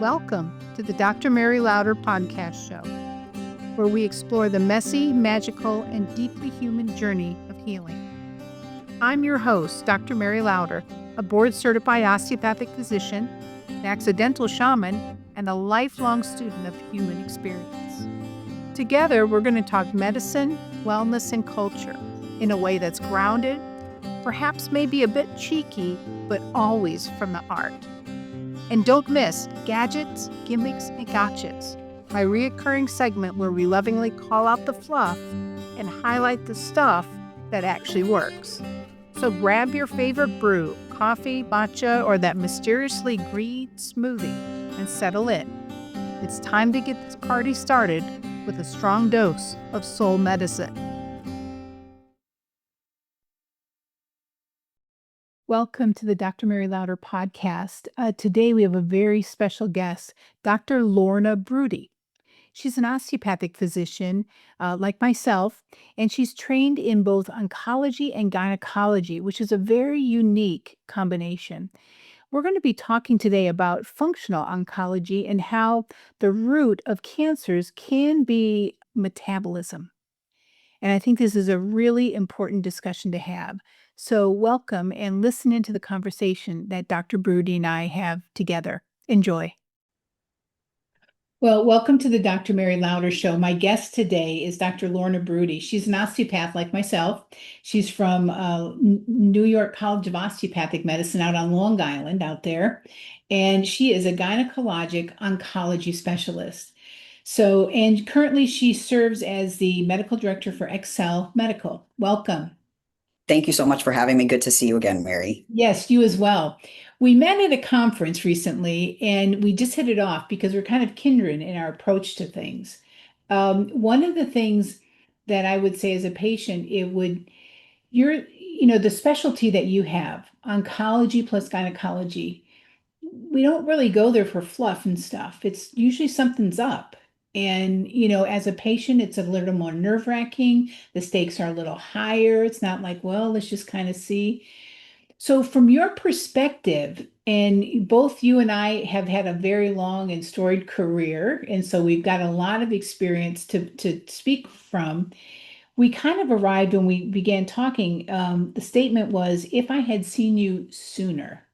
Welcome to the Dr. Mary Lauder podcast show, where we explore the messy, magical, and deeply human journey of healing. I'm your host, Dr. Mary Lauder, a board-certified osteopathic physician, an accidental shaman, and a lifelong student of human experience. Together, we're going to talk medicine, wellness, and culture in a way that's grounded, perhaps maybe a bit cheeky, but always from the art. And don't miss Gadgets, Gimmicks, and Gotchas, my reoccurring segment where we lovingly call out the fluff and highlight the stuff that actually works. So grab your favorite brew, coffee, matcha, or that mysteriously green smoothie and settle in. It's time to get this party started with a strong dose of soul medicine. Welcome to the Dr. Mary Lauder podcast. Today we have a very special guest, Dr. Lorna Brudie. She's an osteopathic physician like myself, and she's trained in both oncology and gynecology, which is a very unique combination. We're going to be talking today about functional oncology and how the root of cancers can be metabolism. And I think this is a really important discussion to have. So welcome and listen into the conversation that Dr. Brudie and I have together. Enjoy. Well, welcome to the Dr. Mary Lauder Show. My guest today is Dr. Lorna Brudie. She's an osteopath like myself. She's from New York College of Osteopathic Medicine out on Long Island out there. And she is a gynecologic oncology specialist. So, and currently she serves as the medical director for Excel Medical. Welcome. Thank you so much for having me. Good to see you again, Mary. Yes, you as well. We met at a conference recently and we just hit it off because we're kind of kindred in our approach to things. One of the things that I would say as a patient, the specialty that you have, oncology plus gynecology, we don't really go there for fluff and stuff. It's usually something's up. And, as a patient, it's a little more nerve-wracking. The stakes are a little higher. It's not like, well, let's just kind of see. So, from your perspective, and both you and I have had a very long and storied career, and so we've got a lot of experience to speak from. We kind of arrived when we began talking. The statement was, if I had seen you sooner.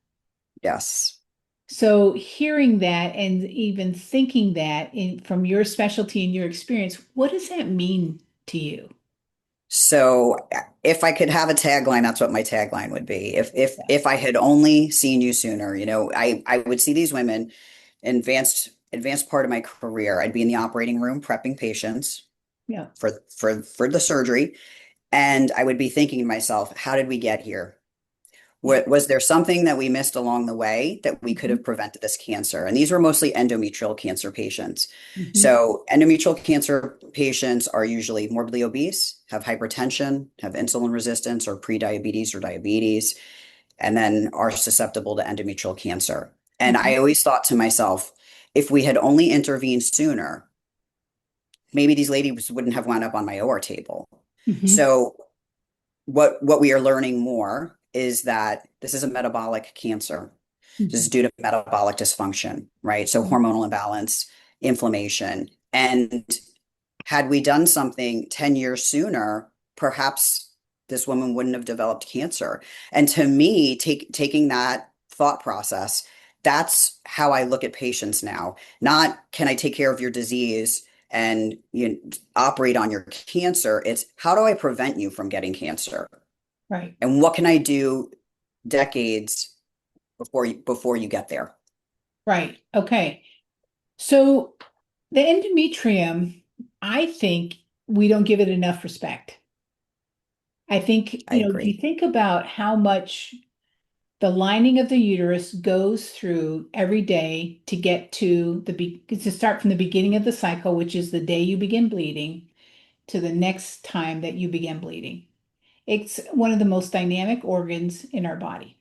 Yes. So hearing that and even thinking that from your specialty and your experience, what does that mean to you? So if I could have a tagline, that's what my tagline would be. If I had only seen you sooner, I would see these women advanced part of my career. I'd be in the operating room prepping patients Yeah. for the surgery. And I would be thinking to myself, how did we get here? Was there something that we missed along the way that we could have prevented this cancer? And these were mostly endometrial cancer patients. Mhm. So endometrial cancer patients are usually morbidly obese, have hypertension, have insulin resistance or prediabetes or diabetes, and then are susceptible to endometrial cancer. And I always thought to myself, if we had only intervened sooner, maybe these ladies wouldn't have wound up on my OR table. Mhm. So what we are learning more is that this is a metabolic cancer. This is Mhm. due to metabolic dysfunction, right? So hormonal imbalance, inflammation. And had we done something 10 years sooner, perhaps this woman wouldn't have developed cancer. And to me, taking that thought process, that's how I look at patients now. Not can I take care of your disease and operate on your cancer? It's how do I prevent you from getting cancer? Right. And what can I do decades before you get there? Right. Okay. So the endometrium, I think we don't give it enough respect. I think, I if you agree. think about how much the lining of the uterus goes through every day to get to start from the beginning of the cycle, which is the day you begin bleeding, to the next time that you begin bleeding. It's one of the most dynamic organs in our body.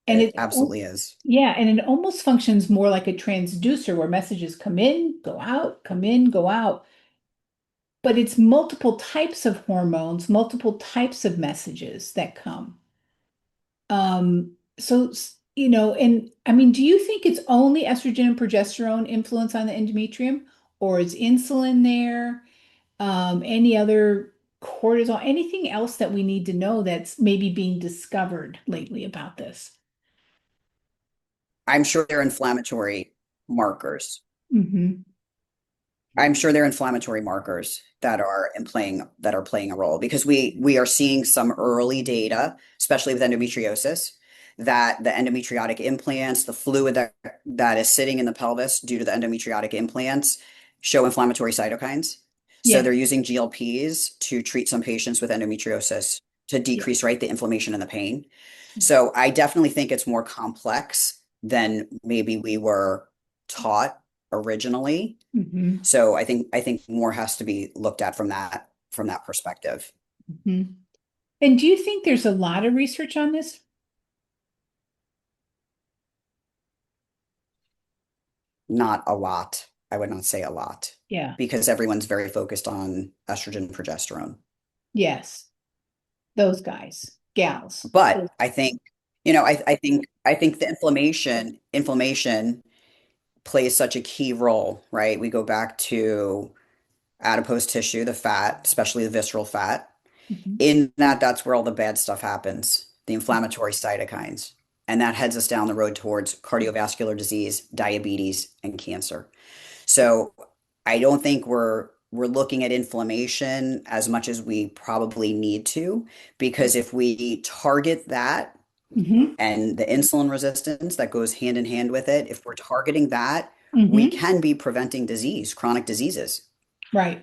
And It absolutely is. yeah, and it almost functions more like a transducer where messages come in, go out, come in, go out. But it's multiple types of hormones, multiple types of messages that come. So And I mean, do you think it's only estrogen and progesterone influence on the endometrium, or is insulin there? Any other cortisol, anything else that we need to know that's maybe being discovered lately about this? I'm sure they're inflammatory markers. Hmm. I'm sure they're inflammatory markers that are playing a role because we are seeing some early data, especially with endometriosis, that the endometriotic implants, the fluid that is sitting in the pelvis due to the endometriotic implants, show inflammatory cytokines. So Yeah, they're using GLPs to treat some patients with endometriosis to yeah, decrease, right, the inflammation and the pain. yeah. So I definitely think it's more complex than maybe we were taught originally. Hmm. So I think more has to be looked at from that perspective. Hmm. And do you think there's a lot of research on this? Not a lot. I would not say a lot Yeah, because everyone's very focused on estrogen and progesterone. yes, those guys, gals. But I think, I think the inflammation plays such a key role, right? We go back to adipose tissue, the fat, especially the visceral fat. Mhm. In that, that's where all the bad stuff happens, the inflammatory cytokines. And that heads us down the road towards cardiovascular disease, diabetes, and cancer. So I don't think we're looking at inflammation as much as we probably need to, because if we target that Hmm. and the insulin resistance that goes hand in hand with it, if we're targeting that, we Hmm. can be preventing disease, chronic diseases. Right.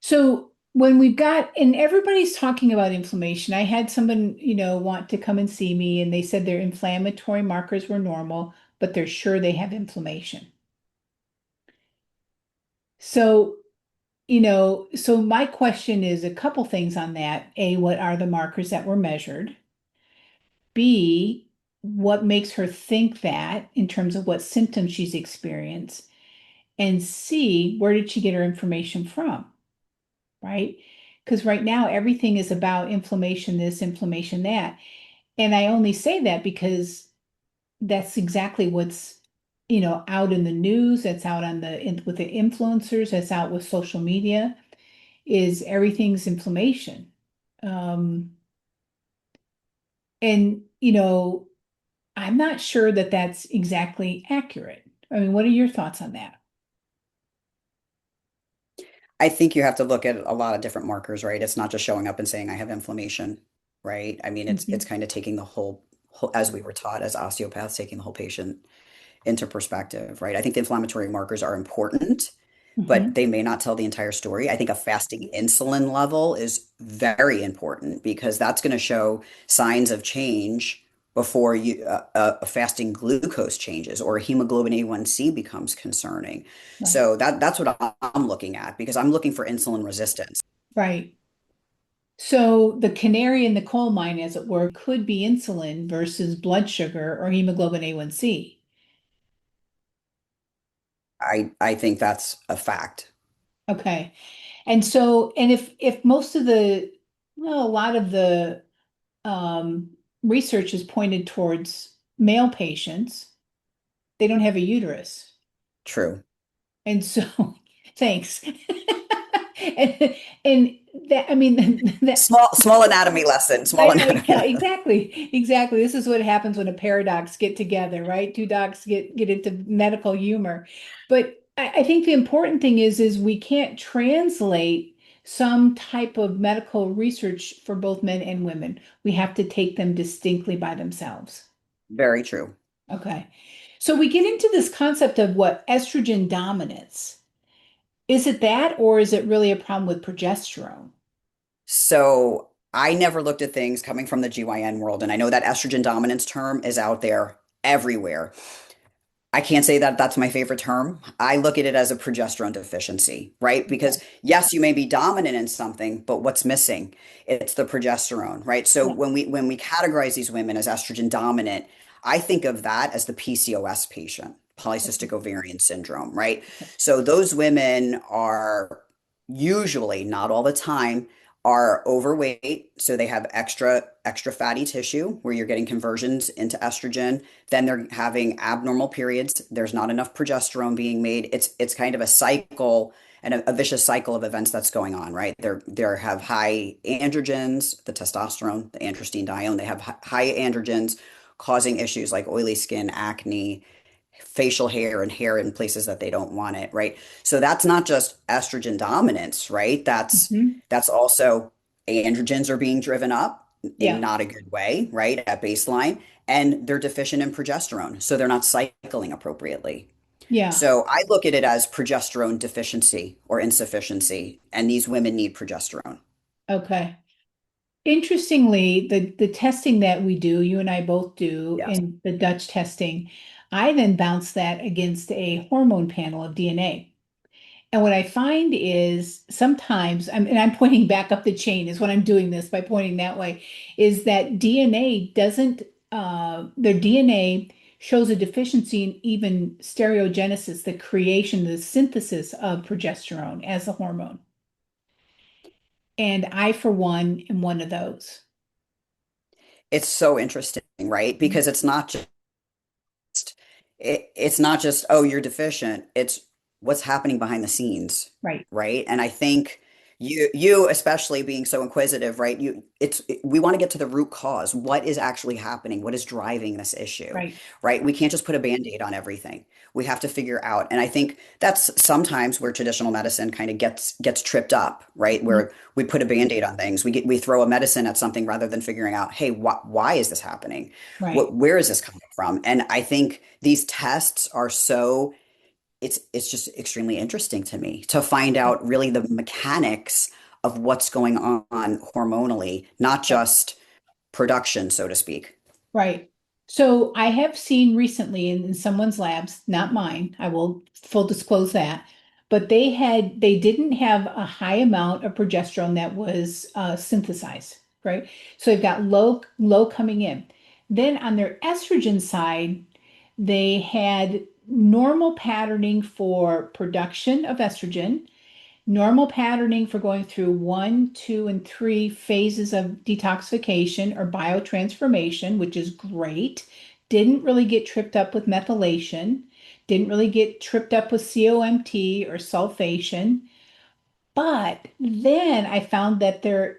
So when we've got, and everybody's talking about inflammation, I had someone, want to come and see me, and they said their inflammatory markers were normal, but they're sure they have inflammation. So, so my question is a couple things on that. A, what are the markers that were measured? B, what makes her think that in terms of what symptoms she's experienced? And C, where did she get her information from? Right? Because right now everything is about inflammation, this, inflammation, that. And I only say that because that's exactly what's, out in the news, that's out with the influencers, that's out with social media, is everything's inflammation. Um, and, I'm not sure that that's exactly accurate. I mean, what are your thoughts on that? I think you have to look at a lot of different markers, right? It's not just showing up and saying I have inflammation, right? I mean, it's Hmm. kind of taking the whole as we were taught as osteopaths, taking the whole patient into perspective, right? I think the inflammatory markers are important, but Hmm. they may not tell the entire story. I think a fasting insulin level is very important because that's going to show signs of change before a fasting glucose changes or hemoglobin A1C becomes concerning. Right. So that's what I'm looking at because I'm looking for insulin resistance. Right. So the canary in the coal mine, as it were, could be insulin versus blood sugar or hemoglobin A1C. I think that's a fact. Okay. And so, and if most of the, well, a lot of the um, research is pointed towards male patients, they don't have a uterus. True. And so, thanks. And, and that, I mean, that Small anatomy lesson, I small know, anatomy yeah, lesson. exactly, exactly. This is what happens when a pair of docs get together, right? Two docs get into medical humor. But I think the important thing is we can't translate some type of medical research for both men and women. We have to take them distinctly by themselves. Very true. Okay. So we get into this concept of what estrogen dominance. Is it that, or is it really a problem with progesterone? So I never looked at things coming from the GYN world, and I know that estrogen dominance term is out there everywhere. I can't say that that's my favorite term. I look at it as a progesterone deficiency, right? Okay. Because yes, you may be dominant in something, but what's missing? It's the progesterone, right? So Yeah. when we categorize these women as estrogen dominant, I think of that as the PCOS patient, polycystic ovarian syndrome, right? So those women are usually, not all the time, are overweight, so they have extra fatty tissue where you're getting conversions into estrogen. Then they're having abnormal periods. There's not enough progesterone being made. It's kind of a cycle and a vicious cycle of events that's going on, right? They have high androgens, the testosterone, the androstenedione. They have high androgens causing issues like oily skin, acne, facial hair, and hair in places that they don't want it, right? So that's not just estrogen dominance, right? Mhm. That's also androgens are being driven up in Yeah. not a good way, right? At baseline, and they're deficient in progesterone, so they're not cycling appropriately. Yeah. So I look at it as progesterone deficiency or insufficiency, and these women need progesterone. Okay. Interestingly, the testing that we do, you and I both do Yes. in the Dutch testing, I then bounce that against a hormone panel of DNA. And what I find is sometimes, and I'm pointing back up the chain is what I'm doing this by pointing that way, is that DNA doesn't, their DNA shows a deficiency in even stereogenesis, the creation, the synthesis of progesterone as a hormone. And I, for one, am one of those. It's so interesting, right? Because it's not just, oh, you're deficient. It's what's happening behind the scenes, Right, right? And I think you especially being so inquisitive, right? We want to get to the root cause. What is actually happening? What is driving this issue, right. right? We can't just put a band-aid on everything. We have to figure out. And I think that's sometimes where traditional medicine kind of gets tripped up, right? Mhm. Where we put a band-aid on things. We throw a medicine at something rather than figuring out, hey, why is this happening? Right, Where is this coming from? And I think these tests are so it's just extremely interesting to me to find out really the mechanics of what's going on hormonally, not right. just production, so to speak. Right. So I have seen recently in someone's labs, not mine, I will full disclose that, but they didn't have a high amount of progesterone that was synthesized, right? So they've got low coming in. Then on their estrogen side, they had normal patterning for production of estrogen, normal patterning for going through one, two, and three phases of detoxification or biotransformation, which is great. Didn't really get tripped up with methylation, didn't really get tripped up with COMT or sulfation. But then I found that their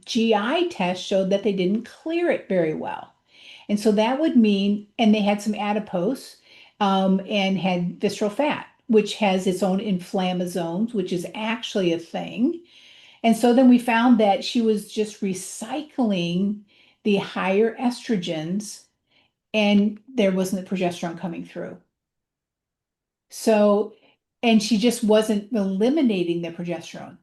GI test showed that they didn't clear it very well. And so that would mean, and they had some adipose and had visceral fat, which has its own inflammasomes, which is actually a thing. And so then we found that she was just recycling the higher estrogens and there wasn't the progesterone coming through. So, and she just wasn't eliminating the progesterone.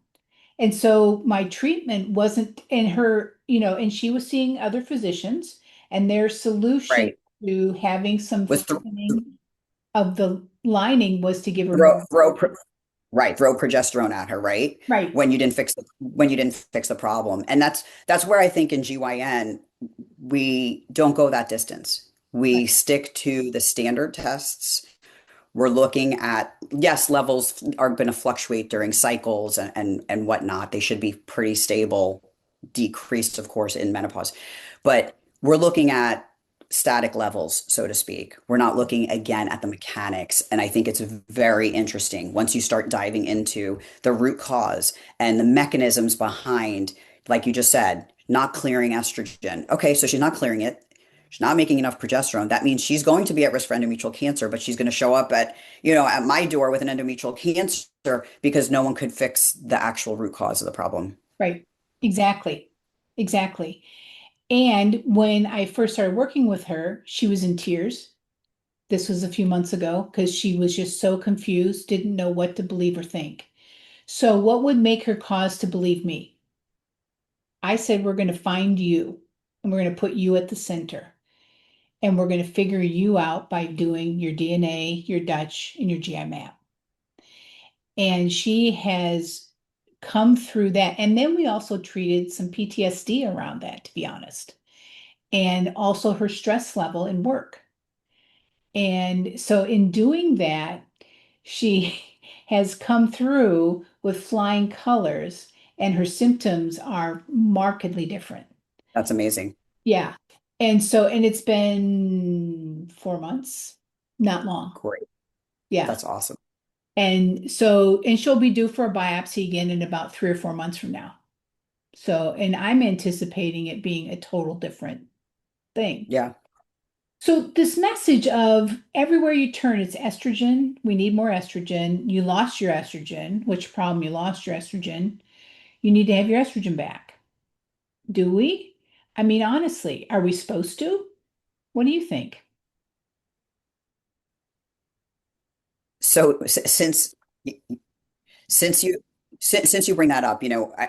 And so my treatment wasn't in her, and she was seeing other physicians, and their solution Right. to having some With thickening of the lining was to give her throw, more. throw, right, throw progesterone at her, right? Right, When you didn't fix the problem. And that's where I think in GYN we don't go that distance. right, We stick to the standard tests. We're looking at, yes, levels are going to fluctuate during cycles and whatnot. They should be pretty stable, decreased, of course, in menopause. But we're looking at static levels, so to speak. We're not looking again at the mechanics. And I think it's very interesting once you start diving into the root cause and the mechanisms behind, like you just said, not clearing estrogen. Okay, so she's not clearing it. She's not making enough progesterone. That means she's going to be at risk for endometrial cancer, but she's going to show up at my door with an endometrial cancer because no one could fix the actual root cause of the problem. right. Exactly. Exactly. And when I first started working with her, she was in tears. This was a few months ago because she was just so confused, didn't know what to believe or think. So, what would make her cause to believe me? I said, we're going to find you and we're going to put you at the center and we're going to figure you out by doing your DNA, your Dutch, and your GI map. And she has come through that. And then we also treated some PTSD around that, to be honest, and also her stress level in work. And so, in doing that, she has come through with flying colors. and her symptoms are markedly different. That's amazing. Yeah. And it's been 4 months, not long. Great. Yeah. That's awesome. And she'll be due for a biopsy again in about 3 or 4 months from now. So, and I'm anticipating it being a total different thing. Yeah. So, this message of everywhere you turn, it's estrogen. We need more estrogen. You lost your estrogen. Which problem? You lost your estrogen. You need to have your estrogen back. Do we? I mean, honestly, are we supposed to? What do you think? So since you since you bring that up,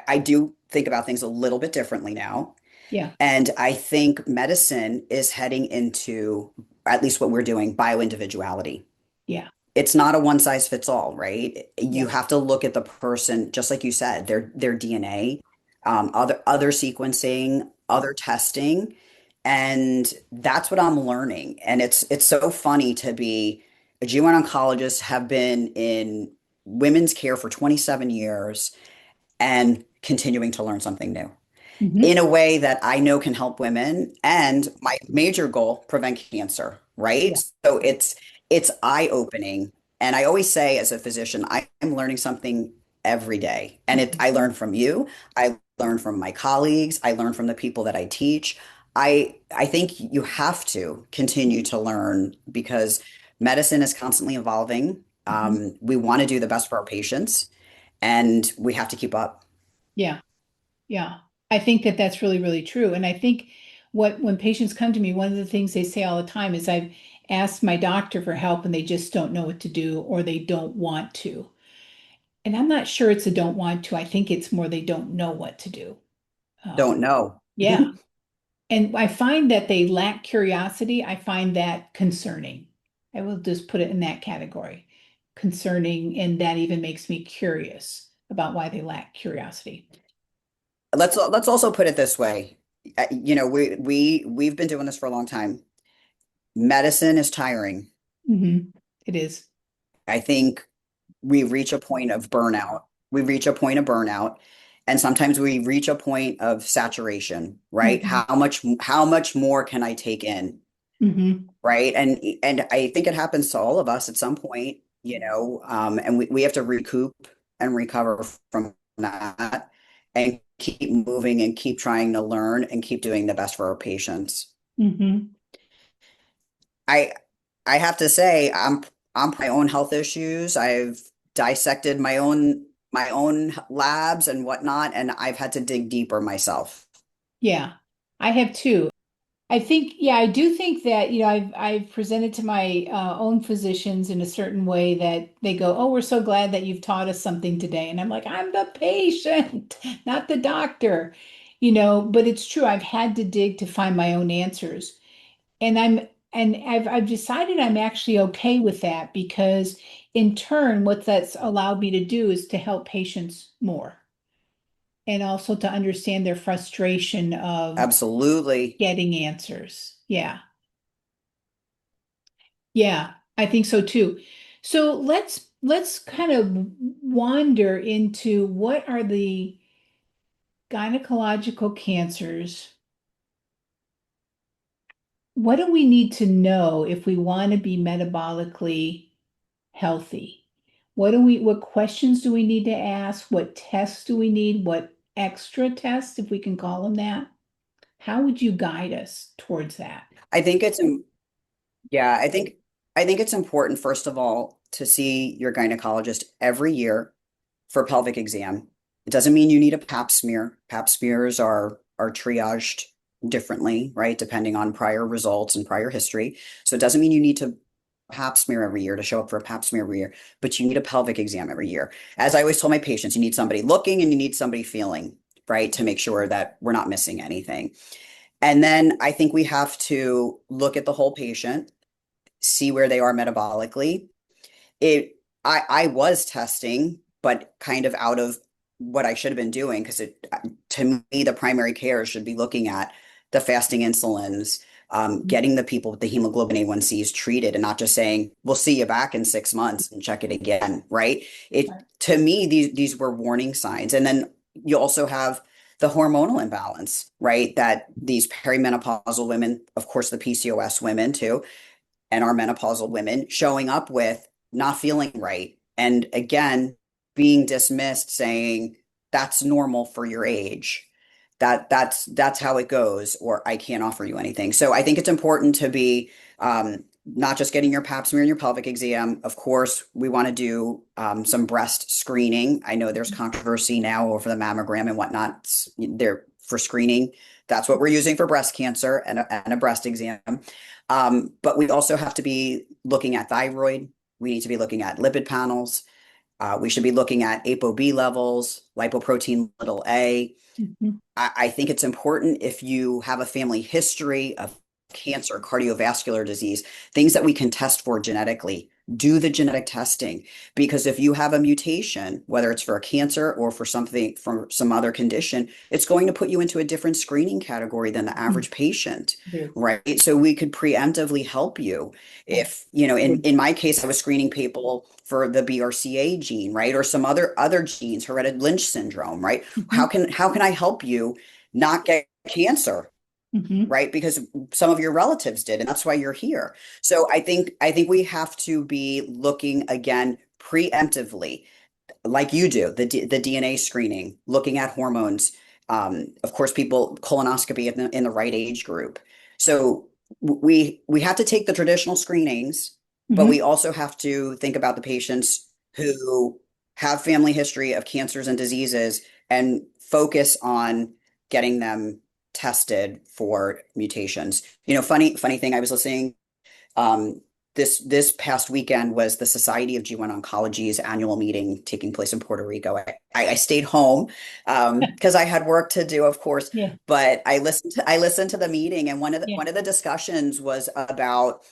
I do think about things a little bit differently now. Yeah, And I think medicine is heading into, at least what we're doing, bioindividuality. yeah, It's not a one size fits all, right? You yeah. have to look at the person, just like you said, their DNA, other sequencing, other testing, and that's what I'm learning. And it's so funny to be a GYN oncologist, have been in women's care for 27 years and continuing to learn something new Hmm. in a way that I know can help women, and my major goal, prevent cancer, right? Yeah. So it's eye-opening. And I always say as a physician, I am learning something every day. And I learn from you, I learn from my colleagues, I learn from the people that I teach. I think you have to continue to learn because medicine is constantly evolving. Hmm. We want to do the best for our patients, and we have to keep up. Yeah. Yeah, I think that that's really, really true. And I think when patients come to me, one of the things they say all the time is I've asked my doctor for help and they just don't know what to do or they don't want to. And I'm not sure it's a don't want to. I think it's more they don't know what to do. Don't know. Yeah. And I find that they lack curiosity. I find that concerning. I will just put it in that category. Concerning, and that even makes me curious about why they lack curiosity. Let's also put it this way. We've been doing this for a long time. Medicine is tiring. Hmm. It is. I think we reach a point of burnout. We reach a point of burnout, and sometimes we reach a point of saturation, right? Hmm. How much more can I take in, Hmm. right? And I think it happens to all of us at some point, and we have to recoup and recover from that and keep moving and keep trying to learn and keep doing the best for our patients. Hmm. I I have to say I'm my own health issues. I've dissected my own labs and whatnot, and I've had to dig deeper myself. Yeah, I have too. I think, yeah, I do think that, I've presented to my own physicians in a certain way that they go, "Oh, we're so glad that you've taught us something today." And I'm like, "I'm the patient, not the doctor." But it's true. I've had to dig to find my own answers. And I've decided I'm actually okay with that because in turn, what that's allowed me to do is to help patients more and also to understand their frustration of Absolutely. getting answers. Yeah. Yeah, I think so too. So let's kind of wander into what are the gynecological cancers? What do we need to know if we want to be metabolically healthy? What questions do we need to ask? What tests do we need? What extra tests, if we can call them that? How would you guide us towards that? I think it's Yeah, I think it's important, first of all, to see your gynecologist every year for pelvic exam. It doesn't mean you need a pap smear. Pap smears are triaged differently, right? Depending on prior results and prior history. So it doesn't mean you need to pap smear every year to show up for a pap smear every year, but you need a pelvic exam every year. As I always told my patients, you need somebody looking and you need somebody feeling, right? To make sure that we're not missing anything. And then I think we have to look at the whole patient, see where they are metabolically. I was testing, but kind of out of what I should have been doing because to me the primary care should be looking at the fasting insulins, getting the people with the hemoglobin A1Cs treated, and not just saying we'll see you back in 6 months and check it again, right? It Right. To me these were warning signs, and then you also have the hormonal imbalance, right? That these perimenopausal women, of course, the PCOS women too, and our menopausal women showing up with not feeling right. And again, being dismissed, saying that's normal for your age. That's how it goes, or I can't offer you anything. So I think it's important to be not just getting your pap smear and your pelvic exam. Of course, we want to do some breast screening. I know there's controversy now over the mammogram and whatnot. They're for screening. That's what we're using for breast cancer and a breast exam. But we also have to be looking at thyroid. We need to be looking at lipid panels. We should be looking at ApoB levels, lipoprotein little a. Mhm. I think it's important if you have a family history of cancer, cardiovascular disease, things that we can test for genetically. Do the genetic testing because if you have a mutation, whether it's for a cancer or for something from some other condition, it's going to put you into a different screening category than the Mm. average patient, Yes. right? So we could preemptively help you. Yeah. If, in my case, I was screening people for the BRCA gene, right? Or some other genes, hereditary Lynch syndrome, right? Mhm. How can I help you not get cancer, Mhm. right? Because some of your relatives did, and that's why you're here. So I think we have to be looking again preemptively, like you do, the DNA screening, looking at hormones. Of course, people colonoscopy in the right age group. So we have to take the traditional screenings, but we Mhm. also have to think about the patients who have family history of cancers and diseases and focus on getting them tested for mutations. Funny thing, I was listening um, this past weekend was the Society of GYN Oncology's annual meeting taking place in Puerto Rico. I stayed home because I had work to do, of course, Yeah. but I listened to the meeting, and Yeah. one of the discussions was about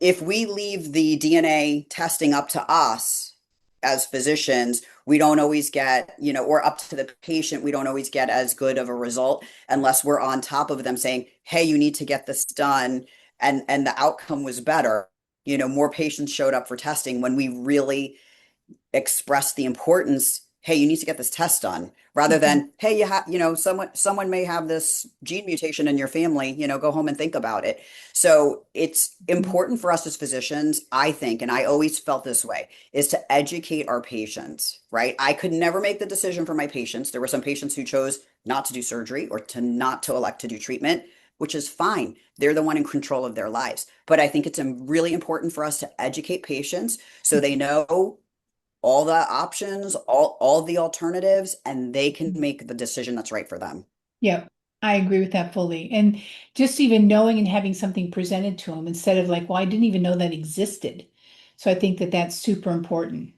if we leave the DNA testing up to us as physicians, we don't always get, or up to the patient, we don't always get as good of a result unless we're on top of them saying, hey, you need to get this done. And the outcome was better. More patients showed up for testing when we really express the importance, hey, you need to get this test done, rather Mhm. than, hey, someone may have this gene mutation in your family, go home and think about it. So it's Mhm. important for us as physicians, I think, and I always felt this way, is to educate our patients, right? I could never make the decision for my patients. There were some patients who chose not to do surgery or to elect to do treatment, which is fine. They're the one in control of their lives. But I think it's really important for us to educate patients so they know all the options, all the alternatives, and they can Mhm. make the decision that's right for them. Yeah, I agree with that fully. And just even knowing and having something presented to them instead of like, well, I didn't even know that existed. So I think that that's super important.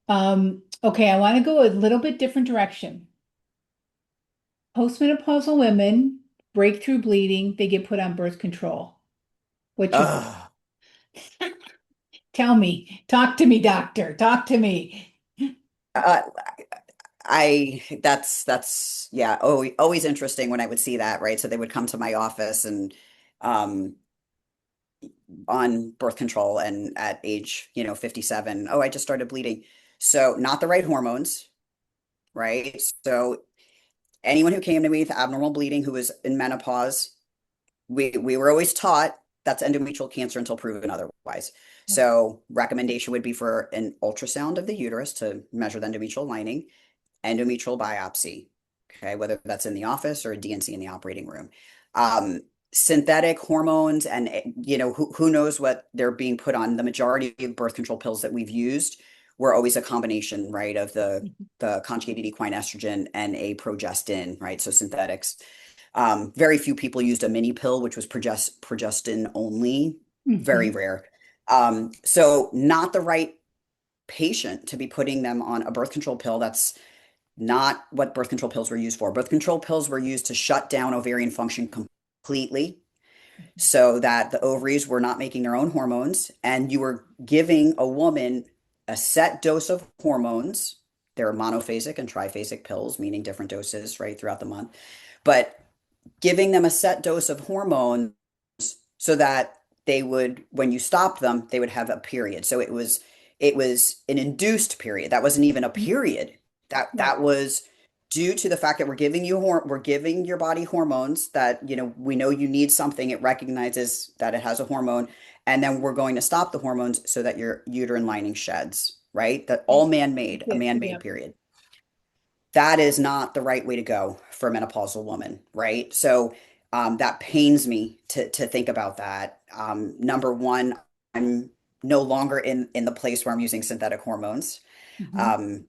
Okay, I want to go a little bit different direction. Postmenopausal women, breakthrough bleeding, they get put on birth control. What's your Ugh. tell me? Talk to me, doctor. Talk to me. Uh, that's yeah, always interesting when I would see that, right? So they would come to my office and um on birth control and at age, 57, oh, I just started bleeding. So not the right hormones, right? So anyone who came to me with abnormal bleeding who was in menopause, we were always taught that's endometrial cancer until proven otherwise. So recommendation would be for an ultrasound of the uterus to measure the endometrial lining, endometrial biopsy, okay, whether that's in the office or a DNC in the operating room. Um, Synthetic hormones and who knows what they're being put on. The majority of birth control pills that we've used were always a combination, right, of the conjugated equine estrogen and a progestin, right? So synthetics. Very few people used a mini pill, which was progestin only, very Mhm. rare. So not the right patient to be putting them on a birth control pill. That's not what birth control pills were used for. Birth control pills were used to shut down ovarian function completely so that the ovaries were not making their own hormones, and you were giving a woman a set dose of hormones. There are monophasic and triphasic pills, meaning different doses, right, throughout the month. But giving them a set dose of hormones so that they would, when you stopped them, they would have a period. So it was an induced period. That wasn't even a period. That Right. that was due to the fact that we're giving your body hormones that, we know you need something, it recognizes that it has a hormone, and then we're going to stop the hormones so that your uterine lining sheds, right? That all man-made, a man-made Yeah. period. That is not the right way to go for a menopausal woman, right? So that pains me to think about that. Number one, I'm no longer in the place where I'm using synthetic hormones. Mhm. Um,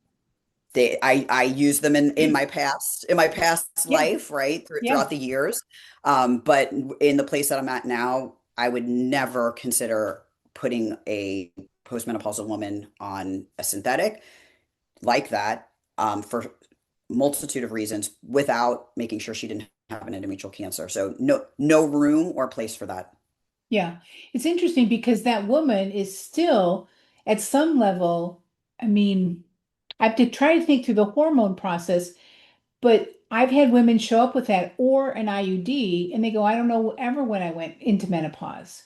I use them in my past Yeah. life, right, Yeah. throughout the years. But in the place that I'm at now, I would never consider putting a postmenopausal woman on a synthetic like that, for multitude of reasons, without making sure she didn't have an endometrial cancer. So no room or place for that. Yeah. It's interesting because that woman is still at some level, I mean, I have to try to think through the hormone process, but I've had women show up with that or an IUD and they go, I don't know ever when I went into menopause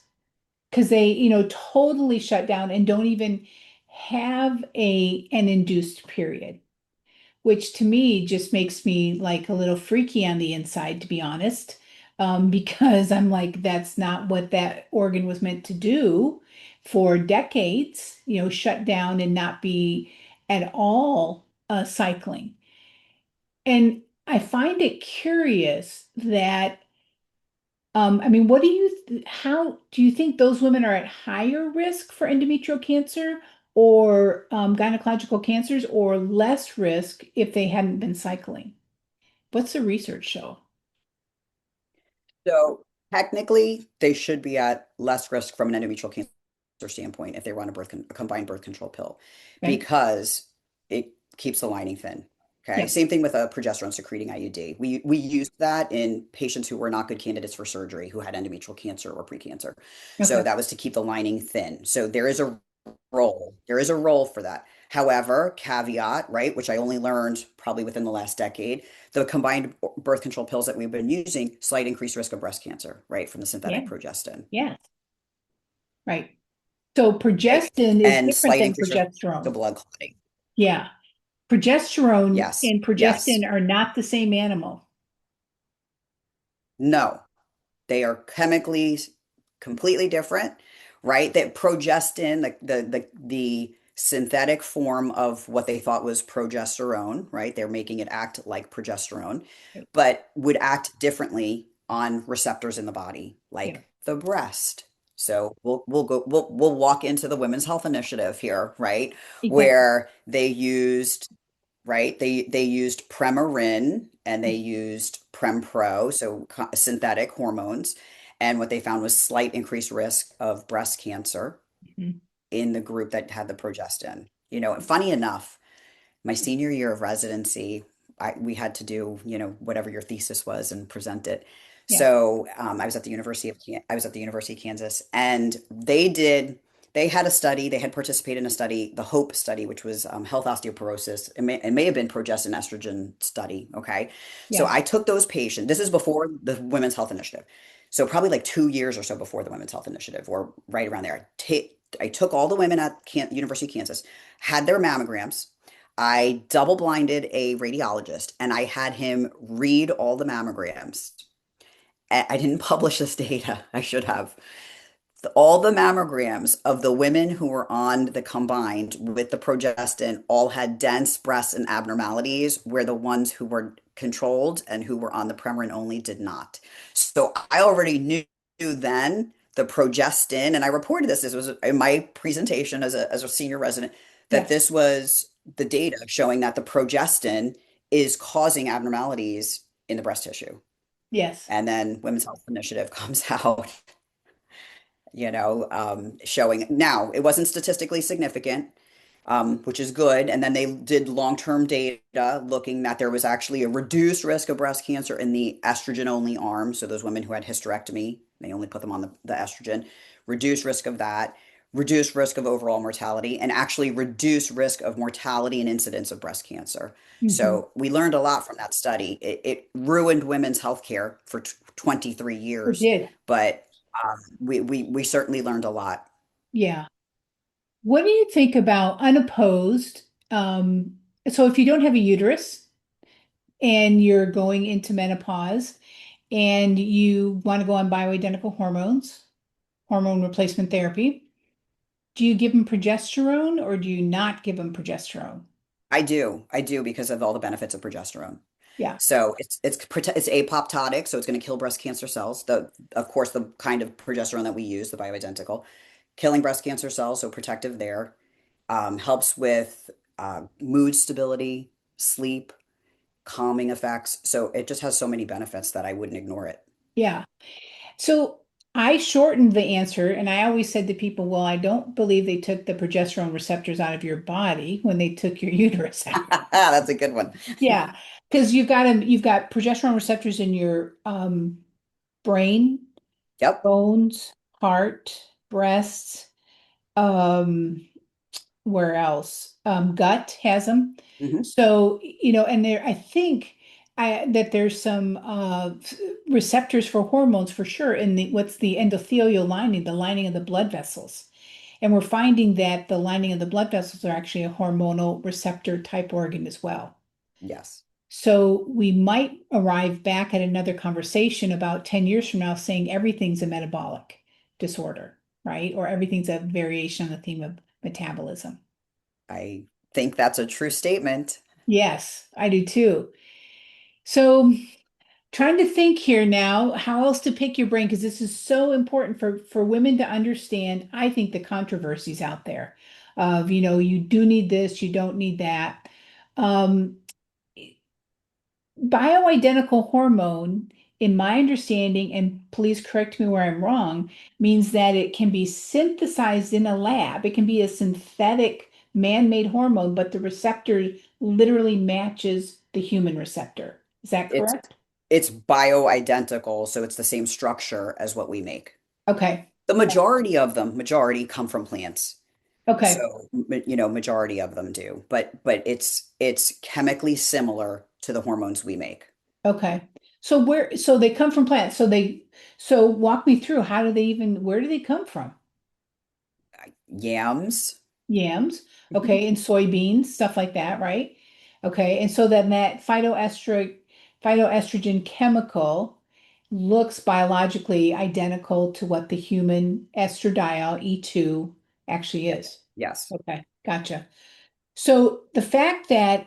because they, totally shut down and don't even have an induced period, which to me just makes me like a little freaky on the inside, to be honest. Because I'm like, that's not what that organ was meant to do for decades, shut down and not be at all cycling. And I find it curious that, I mean, how do you think those women are at higher risk for endometrial cancer or gynecological cancers or less risk if they hadn't been cycling? What's the research show? So technically, they should be at less risk from an endometrial cancer standpoint if they were on a combined birth control pill, Okay. because it keeps the lining thin. Okay. Yeah. Same thing with a progesterone secreting IUD. We used that in patients who were not good candidates for surgery, who had endometrial cancer or precancer. So Okay. that was to keep the lining thin. So there is a role for that. However, caveat, right, which I only learned probably within the last decade, the combined birth control pills that we've been using, slight increased risk of breast cancer, right, from the Yeah. synthetic progestin, Yeah. Right. So right? progestin is And different slight than increased risk of progesterone. blood clotting. Yeah. Progesterone Yes, and yes. progestin are not the same animal. No, they are chemically completely different, right? That progestin, the synthetic form of what they thought was progesterone, right? They're making it act like progesterone, Right. but would act differently on receptors in the body, Yeah. like the breast. So we'll walk into the Women's Health Initiative here, right? Exactly. Where they used, right? They used Premarin and they used Prempro, so synthetic hormones. And what they found was slight increased risk of breast cancer Mhm. in the group that had the progestin. Funny enough, my senior year of residency, we had to do, whatever your thesis was and present it. Yeah. So I was at the University of Kansas, and they had a study. They had participated in a study, the HOPE study, which was health osteoporosis. It may have been progestin estrogen study. Okay, so Yeah. I took those patients. This is before the Women's Health Initiative, so probably like 2 years or so before the Women's Health Initiative, or right around there. I took all the women at University of Kansas, had their mammograms. I double blinded a radiologist and I had him read all the mammograms. I didn't publish this data. I should have. All the mammograms of the women who were on the combined with the progestin all had dense breasts and abnormalities, where the ones who were controlled and who were on the Premarin only did not. So I already knew then the progestin, and I reported this. This was in my presentation as a senior resident, that Yes. this was the data showing that the progestin is causing abnormalities in the breast tissue. Yes. And then Women's Health Initiative comes out, showing now it wasn't statistically significant, which is good. And then they did long-term data looking that there was actually a reduced risk of breast cancer in the estrogen-only arm. So those women who had hysterectomy, they only put them on the estrogen, reduced risk of that, reduced risk of overall mortality, and actually reduced risk of mortality and incidence of breast cancer. Hmm. So we learned a lot from that study. It ruined women's healthcare for 23 It years, did. but we certainly learned a lot. Yeah. What do you think about unopposed? So if you don't have a uterus, and you're going into menopause and you want to go on bioidentical hormones, hormone replacement therapy, do you give them progesterone or do you not give them progesterone? I do because of all the benefits of progesterone. Yeah. So it's apoptotic, so it's going to kill breast cancer cells. The Of course the kind of progesterone that we use, the bioidentical, killing breast cancer cells, so protective there. Helps with mood stability, sleep, calming effects. So it just has so many benefits that I wouldn't ignore it. Yeah. So I shortened the answer and I always said to people, well, I don't believe they took the progesterone receptors out of your body when they took your uterus out. That's a good one. Yeah, because you've got progesterone receptors in your brain, Yep. bones, heart, breasts, um, where else? Gut has them. Hmm. So, and there, I think that there's some receptors for hormones for sure in what's the endothelial lining, the lining of the blood vessels. And we're finding that the lining of the blood vessels are actually a hormonal receptor type organ as well. Yes, So we might arrive back at another conversation about 10 years from now saying everything's a metabolic disorder, right? Or everything's a variation on the theme of metabolism. I think that's a true statement. Yes, I do too. So trying to think here now how else to pick your brain because this is so important for women to understand. I think the controversies out there of, you do need this, you don't need that. Um, Bioidentical hormone, in my understanding, and please correct me where I'm wrong, means that it can be synthesized in a lab. It can be a synthetic man-made hormone, but the receptor literally matches the human receptor. Is that It's correct? it's bioidentical, so it's the same structure as what we make. Okay. The majority of them, majority come from plants. Okay. So, majority of them do, but it's chemically similar to the hormones we make. Okay. So they come from plants. So walk me through where do they come from? Yams. Yams, okay, and soybeans, stuff like that, right? Okay, and so then that phytoestrogen chemical looks biologically identical to what the human estradiol E2 actually is. Yes. Okay, gotcha. So the fact that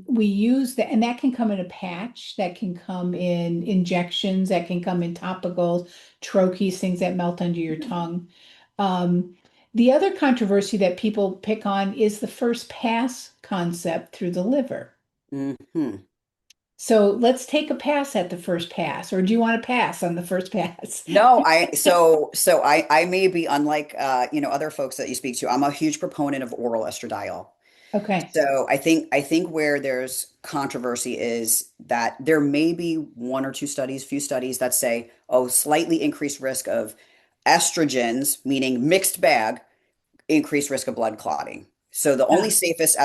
we use that, and that can come in a patch, that can come in injections, that can come in topicals, troches, things that melt under your tongue. Um, the other controversy that people pick on is the first pass concept through the liver. Hmm. So let's take a pass at the first pass, or do you want to pass on the first pass? No, I may be unlike other folks that you speak to. I'm a huge proponent of oral estradiol. Okay. So I think where there's controversy is that there may be one or two studies, few studies that say, oh, slightly increased risk of estrogens, meaning mixed bag, increased risk of blood clotting. So Yeah. the only safest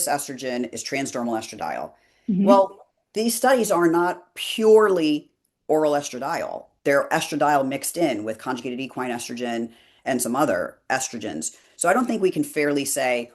estrogen is transdermal estradiol. Hmm. Well, these studies are not purely oral estradiol. They're estradiol mixed in with conjugated equine estrogen and some other estrogens. So I don't think we can fairly say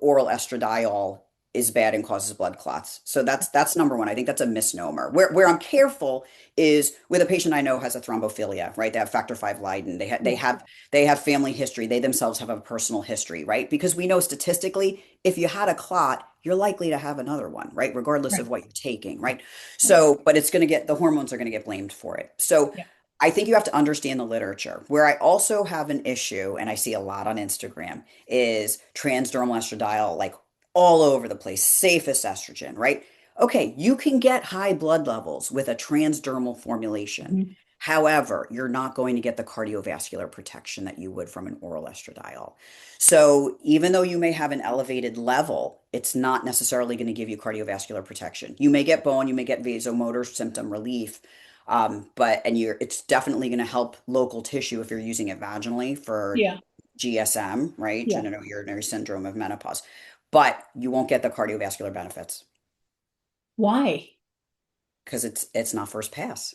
oral estradiol is bad and causes blood clots. So that's number one. I think that's a misnomer. Where I'm careful is with a patient I know has a thrombophilia, right? They have factor V Leiden. Yeah. They have family history. They themselves have a personal history, right? Because we know statistically, if you had a clot, you're likely to have another one, right? Regardless of Right. what you're taking, right? Right. So, but it's going to get the hormones are going to get blamed for it. So, Yeah. I think you have to understand the literature. Where I also have an issue, and I see a lot on Instagram, is transdermal estradiol, like all over the place, safest estrogen, right? Okay, you can get high blood levels with a transdermal formulation. Mhm. However, you're not going to get the cardiovascular protection that you would from an oral estradiol. So even though you may have an elevated level, it's not necessarily going to give you cardiovascular protection. You may get bone, you may get vasomotor symptom relief, but and it's definitely going to help local tissue if you're using it vaginally for Yeah. GSM, right? Yeah. Genitourinary syndrome of menopause. But you won't get the cardiovascular benefits Why? because it's not first pass.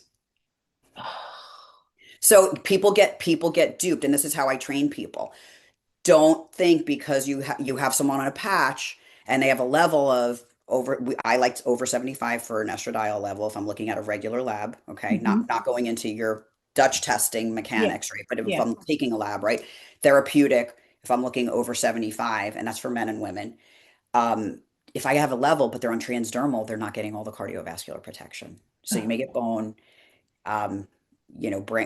So people get duped, and this is how I train people. Don't think because you have someone on a patch and they have a level of I liked over 75 for an estradiol level if I'm looking at a regular lab, okay? Hmm. Not going into your Dutch testing Yeah. mechanics, right? But if Yeah. I'm taking a lab, right? Therapeutic, if I'm looking over 75, and that's for men and women. Um, if I have a level, but they're on transdermal, they're not getting all the cardiovascular protection. So you may get bone, um,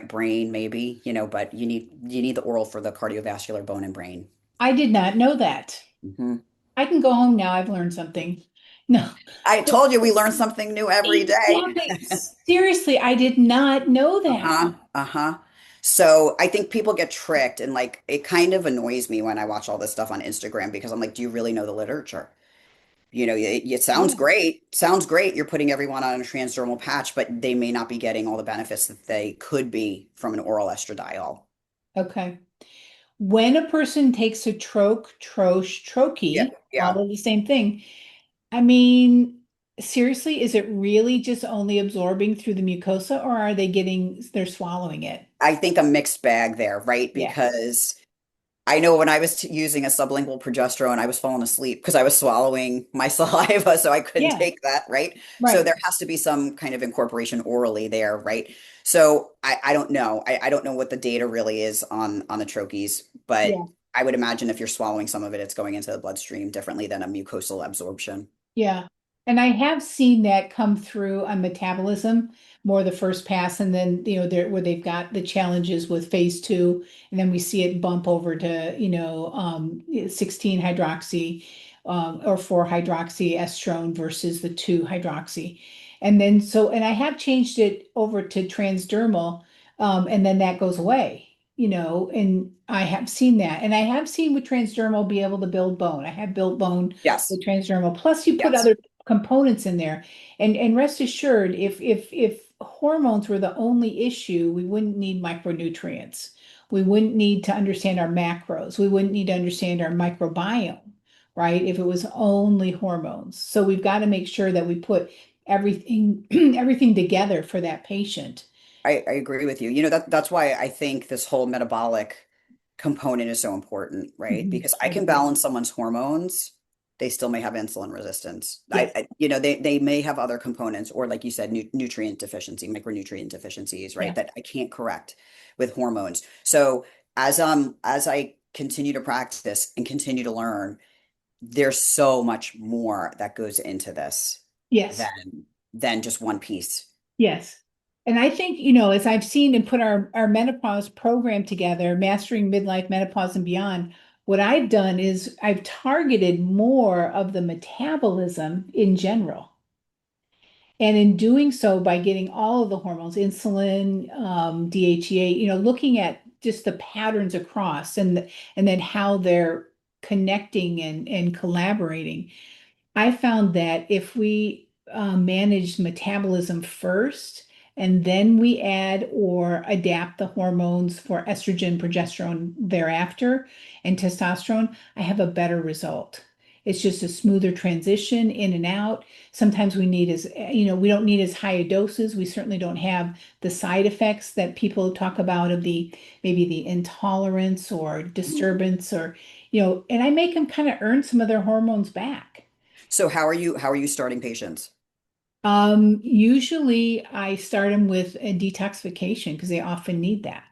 brain maybe, but you need the oral for the cardiovascular bone and brain. I did not know that. Mhm. I can go home now. I've learned something. No. I told you we learn something new every day. Exactly. Seriously, I did not know that. Uh-huh. Uh-huh. So I think people get tricked and like it kind of annoys me when I watch all this stuff on Instagram because I'm like, do you really know the literature? It sounds Yeah. great. Sounds great. You're putting everyone on a transdermal patch, but they may not be getting all the benefits that they could be from an oral estradiol. Okay. When a person takes a Yeah, troche, yeah. all of the same thing, I mean, seriously, is it really just only absorbing through the mucosa or are they're swallowing it? I think a mixed bag there, right? Yeah. Because I know when I was using a sublingual progesterone, I was falling asleep because I was swallowing my saliva, so I couldn't Yeah. take that, right? So Right. there has to be some kind of incorporation orally there, right? So I don't know. I don't know what the data really is on the troches, but Yeah. I would imagine if you're swallowing some of it, it's going into the bloodstream differently than a mucosal absorption. Yeah. And I have seen that come through on metabolism, more the first pass, and then, there where they've got the challenges with phase 2, and then we see it bump over to, 16 hydroxy, or 4 hydroxy estrone versus the 2 hydroxy. And I have changed it over to transdermal, and then that goes away. And I have seen that. And I have seen with transdermal be able to build bone. I have built bone Yes, with transdermal. Plus, you put yes. other components in there. And rest assured, if hormones were the only issue, we wouldn't need micronutrients. We wouldn't need to understand our macros. We wouldn't need to understand our microbiome, right? If it was only hormones. So we've got to make sure that we put everything everything together for that patient. I agree with you. That's why I think this whole metabolic component is so important, right? Mhm. Because I I can agree. balance someone's hormones, they still may have insulin resistance. Yes. They may have other components, or like you said, nutrient deficiency, micronutrient deficiencies, right? Yeah. That I can't correct with hormones. So as I continue to practice and continue to learn, there's so much more that goes into this Yes. than just one piece. Yes. And I think, as I've seen and put our menopause program together, Mastering Midlife Menopause and Beyond, what I've done is I've targeted more of the metabolism in general. And in doing so, by getting all of the hormones, insulin, DHEA, looking at just the patterns across and then how they're connecting and collaborating. I found that if we manage metabolism first and then we add or adapt the hormones for estrogen, progesterone thereafter, and testosterone, I have a better result. It's just a smoother transition in and out. Sometimes we don't need as high a doses. We certainly don't have the side effects that people talk about of maybe the intolerance or disturbance and I make them kind of earn some of their hormones back. So how are you starting patients? Usually I start them with a detoxification because they often need that.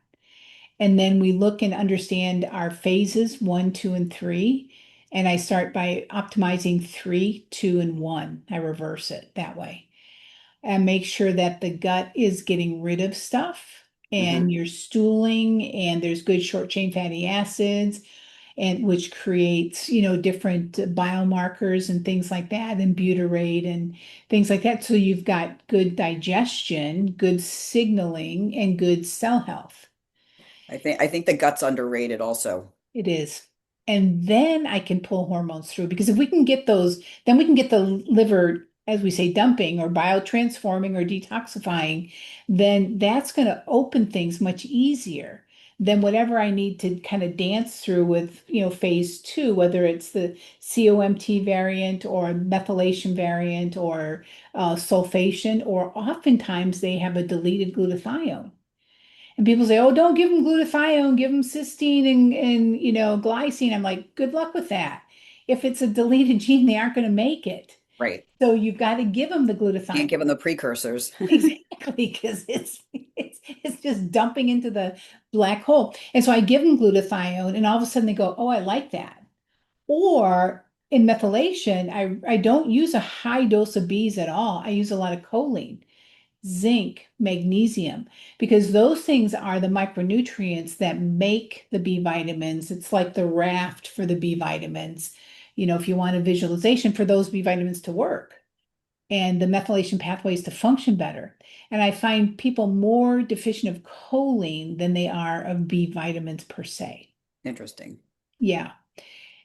And then we look and understand our phases 1, 2, and 3. And I start by optimizing 3, 2, and 1. I reverse it that way and make sure that the gut is getting rid of stuff and Hmm. you're stooling and there's good short chain fatty acids and which creates, different biomarkers and things like that, and butyrate and things like that. So you've got good digestion, good signaling, and good cell health. I think the gut's underrated also. It is. And then I can pull hormones through because if we can get those, then we can get the liver, as we say, dumping or biotransforming or detoxifying, then that's going to open things much easier than whatever I need to kind of dance through with, phase 2, whether it's the COMT variant or methylation variant or sulfation, or oftentimes they have a deleted glutathione. And people say, oh, don't give them glutathione, give them cysteine and glycine. I'm like, good luck with that. If it's a deleted gene, they aren't going to make it. Right. So you've got to give them the Can't glutathione. give them the precursors. Exactly, because it's just dumping into the black hole. And so I give them glutathione, and all of a sudden they go, "Oh, I like that." Or in methylation, I don't use a high dose of Bs at all. I use a lot of choline, zinc, magnesium, because those things are the micronutrients that make the B vitamins. It's like the raft for the B vitamins. If you want a visualization for those B vitamins to work and the methylation pathways to function better. And I find people more deficient of choline than they are of B vitamins per se. Interesting. Yeah.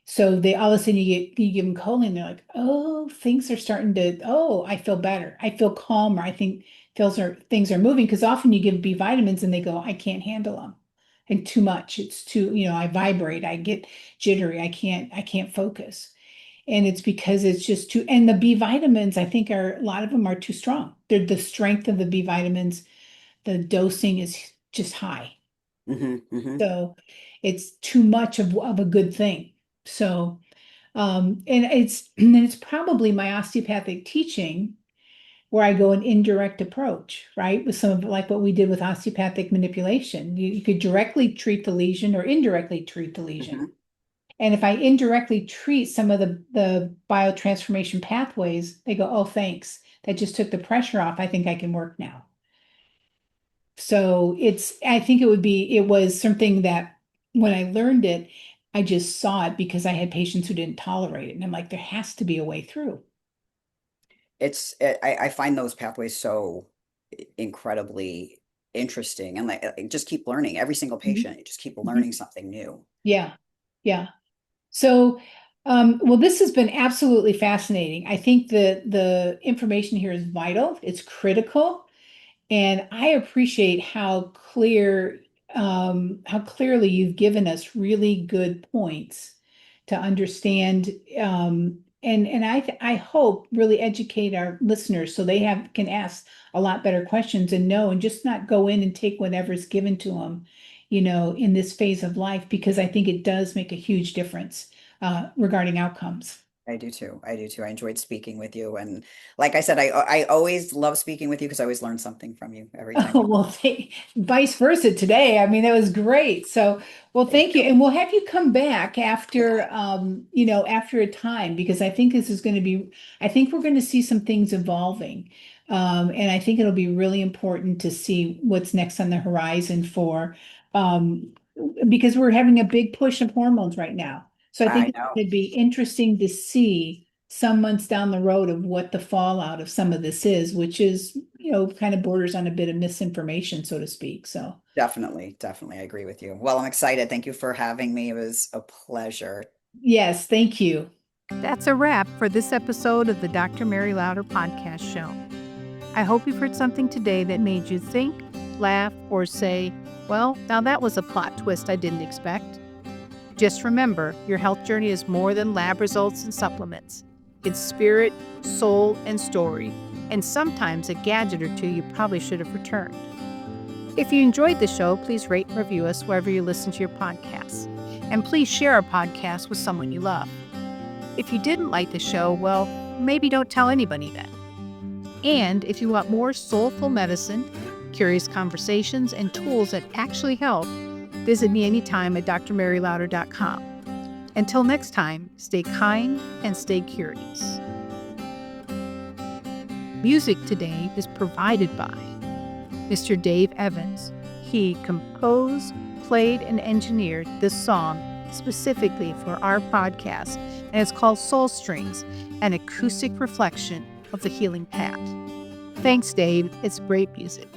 So they all of a sudden you give them choline, they're like, oh, things are starting to, oh, I feel better. I feel calmer. I think things are moving because often you give B vitamins and they go, I can't handle them. And too much. It's too, I vibrate, I get jittery, I can't focus. And it's because it's just too, and the B vitamins, I think a lot of them are too strong. They're the strength of the B vitamins, the dosing is just high. Hmm. So it's too much of a good thing. So, and it's probably my osteopathic teaching where I go an indirect approach, right? With some of like what we did with osteopathic manipulation. You could directly treat the lesion or indirectly treat the lesion. Hmm. And if I indirectly treat some of the biotransformation pathways, they go, oh, thanks. That just took the pressure off. I think I can work now. So I think it was something that when I learned it, I just saw it because I had patients who didn't tolerate it. And I'm like, there has to be a way through. I find those pathways so incredibly interesting, and like just keep learning. Every single Mhm. patient, you just keep Mhm. learning something new. Yeah. Yeah. So, well, this has been absolutely fascinating. I think the information here is vital. It's critical. And I appreciate how clearly you've given us really good points to understand, and I hope really educate our listeners so they can ask a lot better questions and know and just not go in and take whatever's given to them, in this phase of life, because I think it does make a huge difference regarding outcomes. I do too. I do too. I enjoyed speaking with you, and like I said, I always love speaking with you because I always learn something from you every time Oh, we. well, vice versa today. I mean, that was great. So, well, Thank thank you. you. And we'll have you come back Yeah, after a time, because I think this is going to I think we're going to see some things evolving. And I think it'll be really important to see what's next on the horizon um, because we're having a big push of hormones right now. So I think I it's know. going to be interesting to see some months down the road of what the fallout of some of this is, which is, kind of borders on a bit of misinformation, so to speak. So, Definitely, definitely, I agree with you. Well, I'm excited. Thank you for having me. It was a pleasure. yes, thank you. That's a wrap for this episode of the Dr. Mary Louder podcast show. I hope you've heard something today that made you think, laugh, or say, well, now that was a plot twist I didn't expect. Just remember, your health journey is more than lab results and supplements. It's spirit, soul, and story, and sometimes a gadget or two you probably should have returned. If you enjoyed the show, please rate and review us wherever you listen to your podcasts. And please share our podcast with someone you love. If you didn't like the show, well, maybe don't tell anybody then. And if you want more soulful medicine, curious conversations, and tools that actually help, visit me anytime at drmarylauder.com. Until next time, stay kind and stay curious. Music today is provided by Mr. Dave Evans. He composed, played, and engineered this song specifically for our podcast, and it's called Soul Strings, an acoustic reflection of the healing path. Thanks, Dave. It's great music.